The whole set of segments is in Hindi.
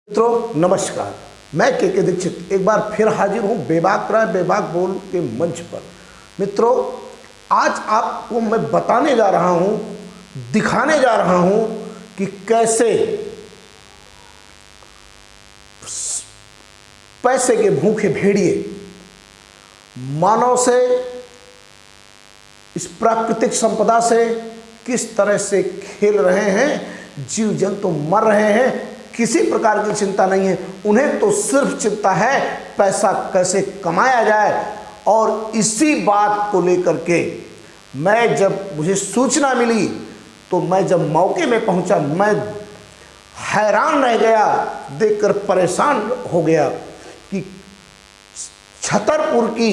मित्रों नमस्कार, मैं के दीक्षित एक बार फिर हाजिर हूँ बेबाक राय बेबाक बोल के मंच पर। मित्रों, आज आपको मैं बताने जा रहा हूँ, दिखाने जा रहा हूँ कि कैसे पैसे के भूखे भेड़िए मानव से, इस प्राकृतिक संपदा से किस तरह से खेल रहे हैं। जीव जंतु मर रहे हैं, किसी प्रकार की चिंता नहीं है उन्हें, तो सिर्फ चिंता है पैसा कैसे कमाया जाए। और इसी बात को लेकर के मुझे सूचना मिली तो मैं जब मौके में पहुंचा, मैं हैरान रह गया, देखकर परेशान हो गया कि छतरपुर की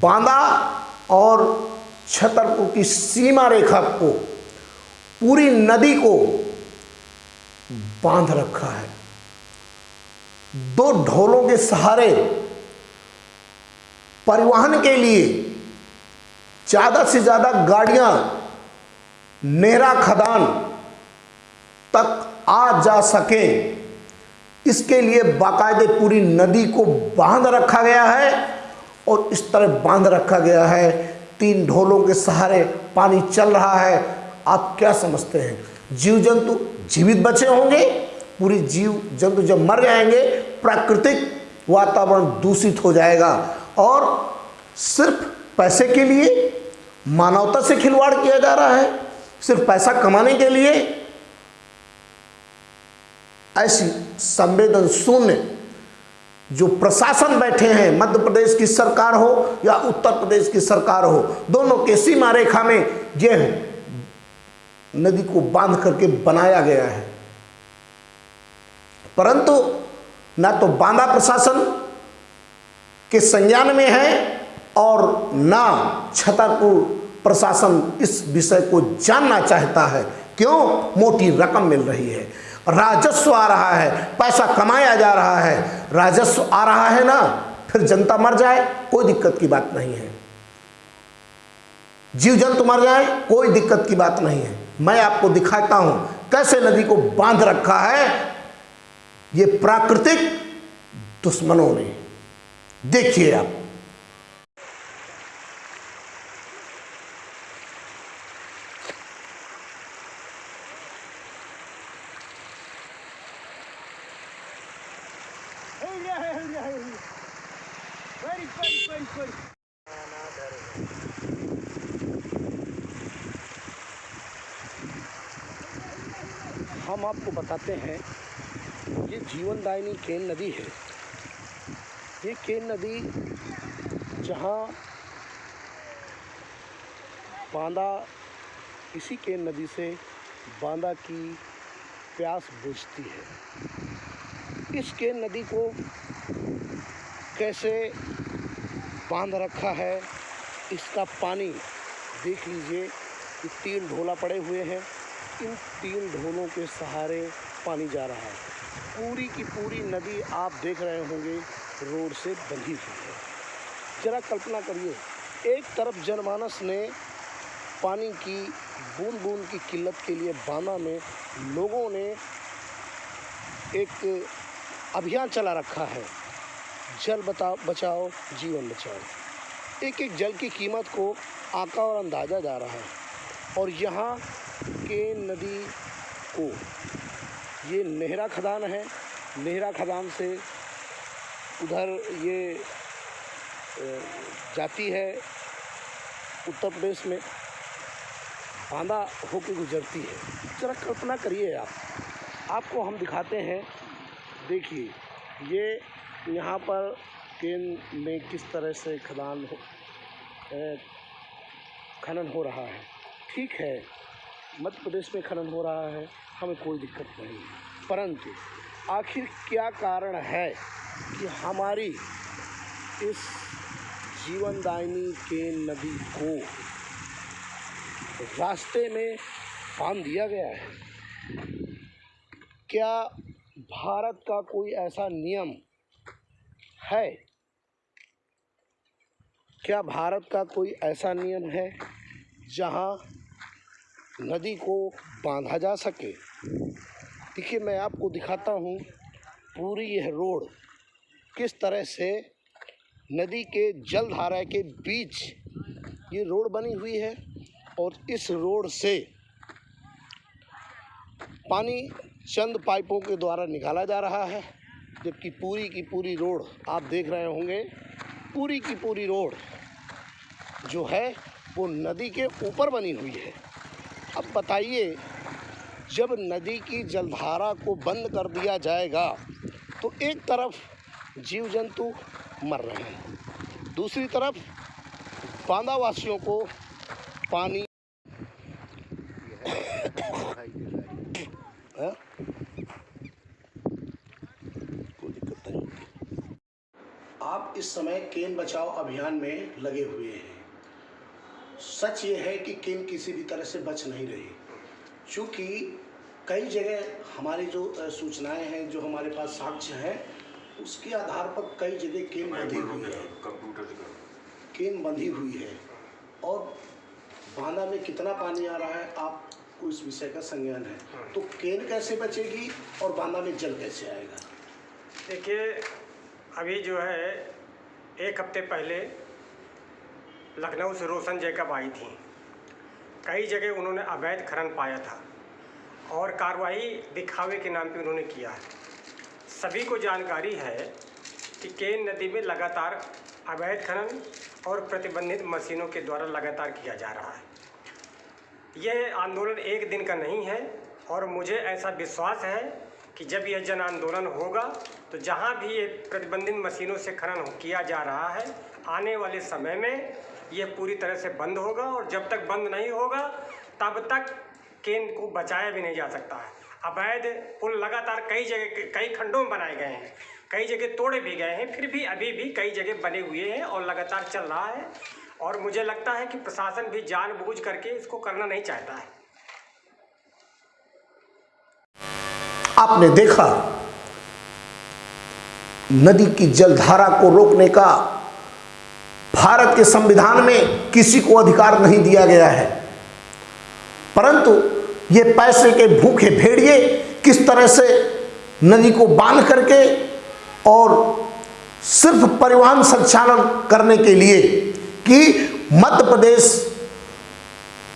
बांदा और छतरपुर की सीमा रेखा को, पूरी नदी को बांध रखा है। दो ढोलों के सहारे परिवहन के लिए ज्यादा से ज्यादा गाड़ियां नेहरा खदान तक आ जा सके, इसके लिए बाकायदे पूरी नदी को बांध रखा गया है। और इस तरह बांध रखा गया है, 3 ढोलों के सहारे पानी चल रहा है। आप क्या समझते हैं, जीव जंतु जीवित बचे होंगे? पूरी जीव जंतु जब मर जाएंगे, प्राकृतिक वातावरण दूषित हो जाएगा। और सिर्फ पैसे के लिए मानवता से खिलवाड़ किया जा रहा है, सिर्फ पैसा कमाने के लिए। ऐसी संवेदन शून्य जो प्रशासन बैठे हैं, मध्य प्रदेश की सरकार हो या उत्तर प्रदेश की सरकार हो, दोनों के सीमा रेखा में यह नदी को बांध करके बनाया गया है। परंतु ना तो बांदा प्रशासन के संज्ञान में है और ना छतरपुर प्रशासन इस विषय को जानना चाहता है। क्यों? मोटी रकम मिल रही है, राजस्व आ रहा है, पैसा कमाया जा रहा है, राजस्व आ रहा है ना, फिर जनता मर जाए कोई दिक्कत की बात नहीं है, जीव जंतु मर जाए कोई दिक्कत की बात नहीं है। मैं आपको दिखाता हूं कैसे नदी को बांध रखा है ये प्राकृतिक दुश्मनों ने। देखिए आप। हम आपको बताते हैं, ये जीवनदायिनी केन नदी है। ये केन नदी जहाँ बांदा, इसी केन नदी से बांदा की प्यास बुझती है। इस केन नदी को कैसे बांध रखा है, इसका पानी देख लीजिए कि 3 ढोला पड़े हुए हैं, इन 3 ढोलों के सहारे पानी जा रहा है। पूरी की पूरी नदी आप देख रहे होंगे रोड से बंधी हुई है। जरा कल्पना करिए, एक तरफ जनमानस ने पानी की बूंद बूंद की किल्लत के लिए बांदा में लोगों ने एक अभियान चला रखा है, जल बचाओ जीवन बचाओ। एक एक जल की कीमत को आंका और अंदाज़ा जा रहा है। और यहाँ केन नदी को, ये नेहरा खदान है, नेहरा खदान से उधर ये जाती है उत्तर प्रदेश में, बांदा होकर गुजरती है। जरा कल्पना करिए आपको हम दिखाते हैं। देखिए ये यहाँ पर केन में किस तरह से खनन हो रहा है। ठीक है, मध्य प्रदेश में खनन हो रहा है, हमें कोई दिक्कत नहीं, परंतु आखिर क्या कारण है कि हमारी इस जीवनदायिनी केन नदी को रास्ते में बांध दिया गया है? क्या भारत का कोई ऐसा नियम है? क्या भारत का कोई ऐसा नियम है जहां नदी को बांधा जा सके? देखिए मैं आपको दिखाता हूँ पूरी यह रोड किस तरह से नदी के जलधारा के बीच ये रोड बनी हुई है और इस रोड से पानी चंद पाइपों के द्वारा निकाला जा रहा है, जबकि पूरी की पूरी रोड आप देख रहे होंगे, पूरी की पूरी रोड जो है वो नदी के ऊपर बनी हुई है। अब बताइए, जब नदी की जलधारा को बंद कर दिया जाएगा तो एक तरफ जीव जंतु मर रहे हैं, दूसरी तरफ बांदावासियों को पानी कोई दिक्कत नहीं होगी। आप इस समय केन बचाओ अभियान में लगे हुए हैं। सच ये है कि केन किसी भी तरह से बच नहीं रही, क्योंकि कई जगह हमारी जो सूचनाएं हैं, जो हमारे पास साक्ष्य हैं, उसके आधार पर कई जगह केन बंधी हुई है, केन बंधी हुई है। और बांदा में कितना पानी आ रहा है आपको इस विषय का संज्ञान है, तो केन कैसे बचेगी और बांदा में जल कैसे आएगा? देखिए, अभी जो है 1 हफ्ते पहले लखनऊ से रोशन जैकब आई थी। कई जगह उन्होंने अवैध खनन पाया था और कार्रवाई दिखावे के नाम पे उन्होंने किया है। सभी को जानकारी है कि केन नदी में लगातार अवैध खनन और प्रतिबंधित मशीनों के द्वारा लगातार किया जा रहा है। यह आंदोलन एक दिन का नहीं है और मुझे ऐसा विश्वास है कि जब यह जन आंदोलन होगा तो जहां भी ये प्रतिबंधित मशीनों से खनन किया जा रहा है, आने वाले समय में यह पूरी तरह से बंद होगा और जब तक बंद नहीं होगा तब तक केन को बचाया भी नहीं जा सकता है। अवैध पुल लगातार कई जगह, कई खंडों में बनाए गए हैं, कई जगह तोड़े भी गए हैं, फिर भी अभी भी कई जगह बने हुए हैं और लगातार चल रहा है। और मुझे लगता है कि प्रशासन भी जानबूझ करके इसको करना नहीं चाहता है। आपने देखा, नदी की जलधारा को रोकने का भारत के संविधान में किसी को अधिकार नहीं दिया गया है, परंतु ये पैसे के भूखे भेड़िए किस तरह से नदी को बांध करके और सिर्फ परिवहन संचालन करने के लिए कि मध्य प्रदेश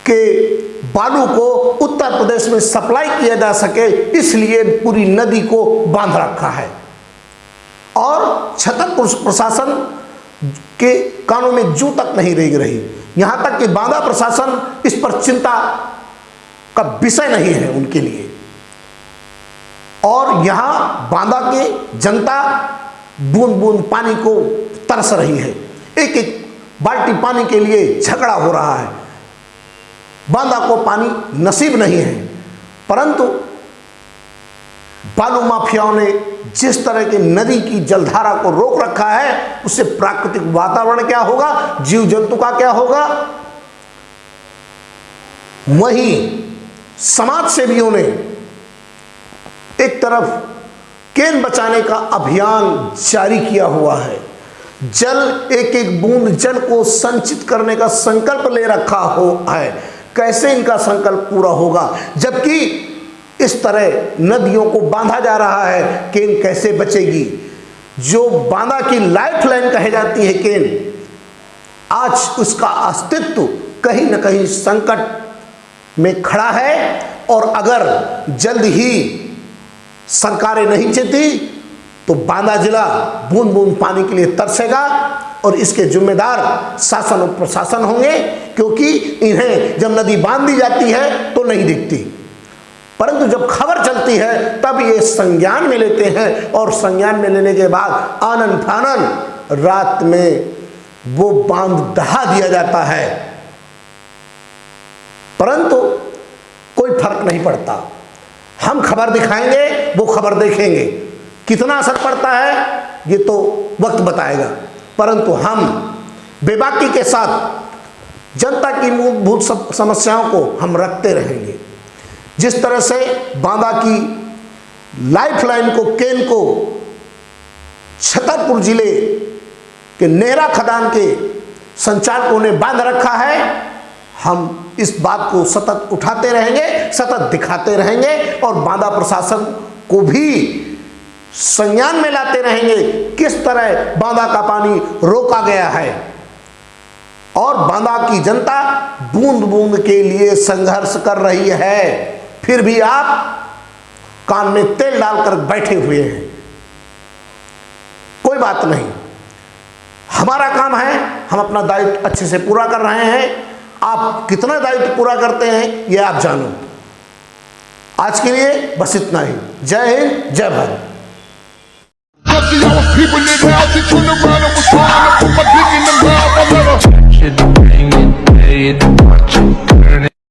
के बालू को उत्तर प्रदेश में सप्लाई किया जा सके, इसलिए पूरी नदी को बांध रखा है। और छतरपुर प्रशासन के कानों में जू तक नहीं रही, यहां तक कि बांदा प्रशासन इस पर चिंता का विषय नहीं है उनके लिए। और यहां बांदा की जनता बूंद बूंद पानी को तरस रही है, एक एक बाल्टी पानी के लिए झगड़ा हो रहा है। बांदा को पानी नसीब नहीं है, परंतु बालू माफियाओं ने जिस तरह की नदी की जलधारा को रोक रखा है, उससे प्राकृतिक वातावरण क्या होगा, जीव जंतु का क्या होगा। वहीं समाज सेवियों ने एक तरफ केन बचाने का अभियान जारी किया हुआ है, जल एक एक बूंद जल को संचित करने का संकल्प ले रखा हो है। कैसे इनका संकल्प पूरा होगा जबकि इस तरह नदियों को बांधा जा रहा है? केन कैसे बचेगी? जो बांदा की लाइफ लाइन कही जाती है केन, आज उसका अस्तित्व कहीं न कहीं संकट में खड़ा है। और अगर जल्द ही सरकारें नहीं चेती तो बांदा जिला बूंद बूंद पानी के लिए तरसेगा और इसके जिम्मेदार शासन और प्रशासन होंगे, क्योंकि इन्हें जब नदी बांध दी जाती है तो नहीं दिखती, परंतु जब खबर चलती है तब ये संज्ञान में लेते हैं और संज्ञान में लेने के बाद आनन फानन रात में वो बांध दहा दिया जाता है, परंतु कोई फर्क नहीं पड़ता। हम खबर दिखाएंगे, वो खबर देखेंगे, कितना असर पड़ता है ये तो वक्त बताएगा, परंतु हम बेबाकी के साथ जनता की मूलभूत समस्याओं को हम रखते रहेंगे। जिस तरह से बांदा की लाइफलाइन को, केन को छतरपुर जिले के नेहरा खदान के संचालकों ने बांध रखा है, हम इस बात को सतत उठाते रहेंगे, सतत दिखाते रहेंगे और बांदा प्रशासन को भी संज्ञान में लाते रहेंगे किस तरह बांदा का पानी रोका गया है और बांदा की जनता बूंद बूंद के लिए संघर्ष कर रही है, फिर भी आप कान में तेल डालकर बैठे हुए हैं। कोई बात नहीं, हमारा काम है, हम अपना दायित्व अच्छे से पूरा कर रहे हैं। आप कितना दायित्व पूरा करते हैं ये आप जानो। आज के लिए बस इतना ही। जय हिंद, जय भारत।